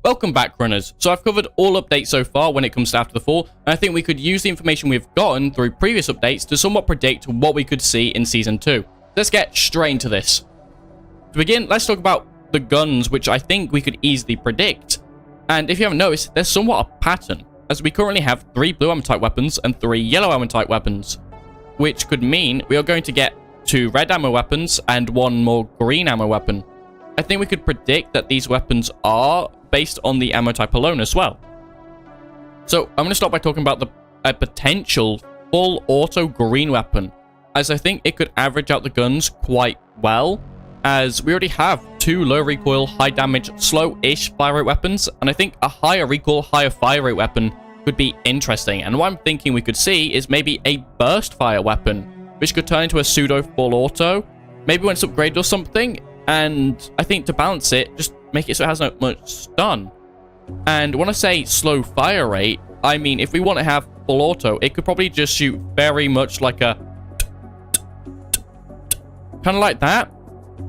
Welcome back, runners. So I've covered all updates so far when it comes to After the Fall, and I think we could use the information we've gotten through previous updates to somewhat predict what we could see in Season 2. Let's get straight into this. To begin, let's talk about the guns, which I think we could easily predict. And if you haven't noticed, there's somewhat a pattern, as we currently have 3 blue ammo type weapons and 3 yellow ammo type weapons, which could mean we are going to get 2 red ammo weapons and 1 more green ammo weapon. I think we could predict that these weapons are based on the ammo type alone as well. So I'm going to start by talking about a potential full auto green weapon, as I think it could average out the guns quite well, as we already have 2 low recoil, high damage, slow-ish fire rate weapons, and I think a higher recoil, higher fire rate weapon could be interesting. And what I'm thinking we could see is maybe a burst fire weapon, which could turn into a pseudo full auto, maybe when it's upgraded or something. And I think to balance it, just make it so it has not much stun. And when I say slow fire rate, I mean if we want to have full auto, it could probably just shoot very much like a kind of like that,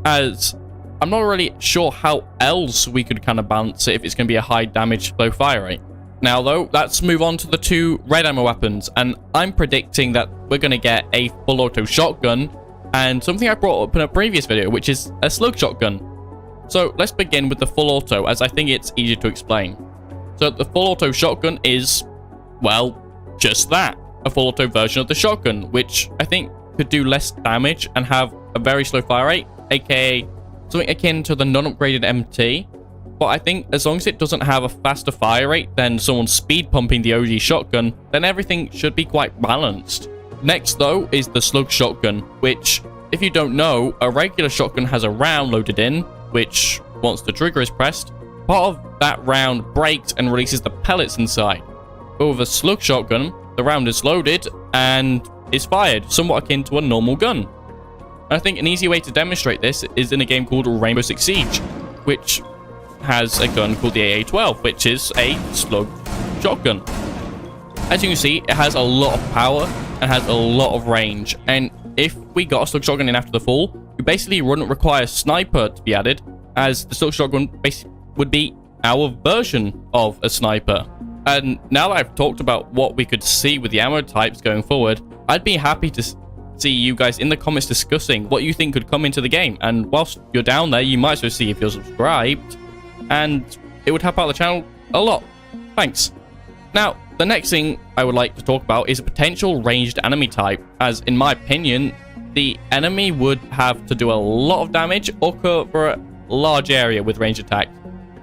as I'm not really sure how else we could kind of balance it if it's going to be a high damage slow fire rate. Now though, let's move on to the 2 red ammo weapons, and I'm predicting that we're going to get a full auto shotgun and something I brought up in a previous video, which is a slug shotgun. So let's begin with the full auto, as I think it's easier to explain. So the full auto shotgun is, well, just that, a full auto version of the shotgun, which I think could do less damage and have a very slow fire rate, aka something akin to the non-upgraded MT. But I think as long as it doesn't have a faster fire rate than someone speed pumping the OG shotgun, then everything should be quite balanced. Next though is the slug shotgun, which, if you don't know, a regular shotgun has a round loaded in, which, once the trigger is pressed, part of that round breaks and releases the pellets inside. But with a slug shotgun, the round is loaded and is fired, somewhat akin to a normal gun. And I think an easy way to demonstrate this is in a game called Rainbow Six Siege, which has a gun called the AA-12, which is a slug shotgun. As you can see, it has a lot of power and has a lot of range, and if we got a slug shotgun in After the Fall, we basically wouldn't require a sniper to be added, as the slug shotgun basically would be our version of a sniper. And now that I've talked about what we could see with the ammo types going forward, I'd be happy to see you guys in the comments discussing what you think could come into the game. And whilst you're down there, you might as well see if you're subscribed, and it would help out the channel a lot. Thanks. Now, the next thing I would like to talk about is a potential ranged enemy type, as in my opinion, the enemy would have to do a lot of damage or cover a large area with ranged attack.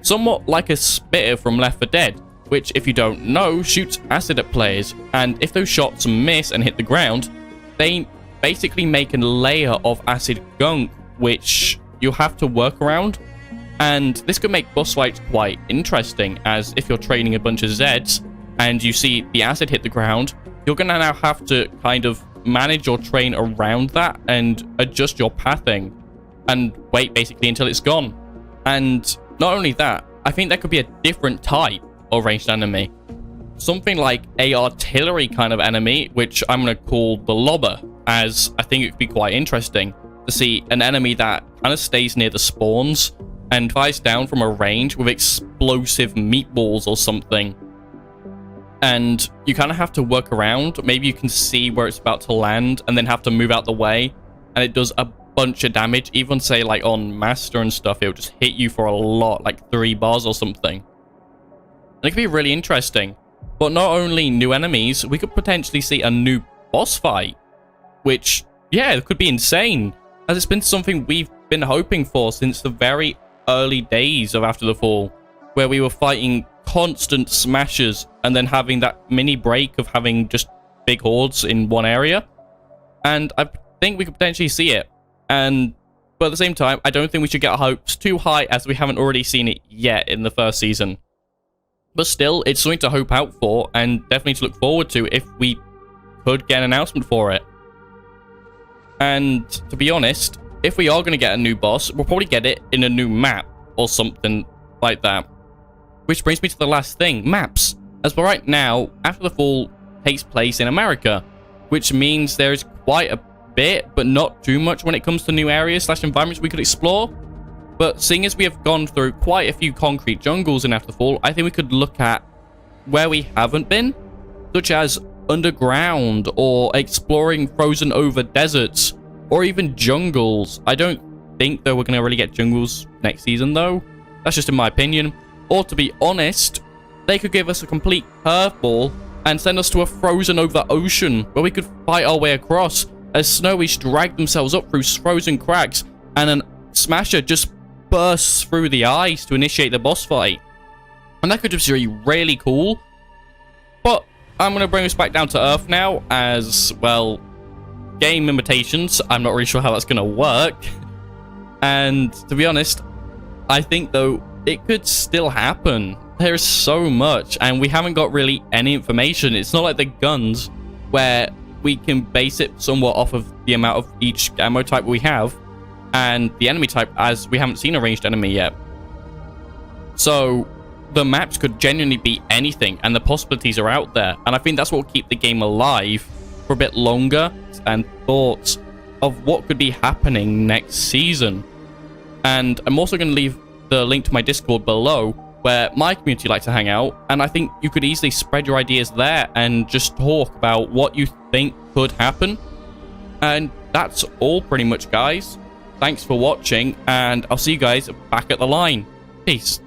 Somewhat like a spitter from Left 4 Dead, which, if you don't know, shoots acid at players, and if those shots miss and hit the ground, they basically make a layer of acid gunk, which you have to work around. And this could make boss fights quite interesting, as if you're training a bunch of Zeds and you see the acid hit the ground, you're going to now have to kind of manage your train around that and adjust your pathing and wait basically until it's gone. And not only that, I think there could be a different type of ranged enemy, something like a artillery kind of enemy, which I'm going to call the lobber, as I think it could be quite interesting to see an enemy that kind of stays near the spawns and fires down from a range with explosive meatballs or something. And you kind of have to work around. Maybe you can see where it's about to land and then have to move out the way, and it does a bunch of damage. Even say like on Master and stuff, it'll just hit you for a lot, like 3 bars or something. And it could be really interesting. But not only new enemies, we could potentially see a new boss fight, which, yeah, it could be insane, as it's been something we've been hoping for since the very early days of After the Fall, where we were fighting constant smashes and then having that mini break of having just big hordes in one area. And I think we could potentially see it. But at the same time, I don't think we should get our hopes too high, as we haven't already seen it yet in the first season. But still, it's something to hope out for, and definitely to look forward to if we could get an announcement for it. And to be honest, if we are going to get a new boss, we'll probably get it in a new map or something like that. Which brings me to the last thing, maps. As for right now, After the Fall takes place in America, which means there is quite a bit, but not too much when it comes to new areas / environments we could explore. But seeing as we have gone through quite a few concrete jungles in Afterfall, I think we could look at where we haven't been, such as underground or exploring frozen over deserts or even jungles. I don't think that we're going to really get jungles next season though. That's just in my opinion. Or to be honest, they could give us a complete curveball and send us to a frozen over ocean where we could fight our way across as snowies drag themselves up through frozen cracks and an smasher just bursts through the ice to initiate the boss fight. And that could just be really cool. But I'm going to bring us back down to Earth now as, well, game limitations. I'm not really sure how that's going to work. And to be honest, I think, though, it could still happen. There's so much, and we haven't got really any information. It's not like the guns, where we can base it somewhat off of the amount of each ammo type we have, and the enemy type, as we haven't seen a ranged enemy yet. So the maps could genuinely be anything, and the possibilities are out there. And I think that's what will keep the game alive for a bit longer, and thoughts of what could be happening next season. And I'm also going to leave the link to my Discord below, where my community like to hang out, and I think you could easily spread your ideas there and just talk about what you think could happen. And that's all pretty much, guys. Thanks for watching, and I'll see you guys back at the line. Peace.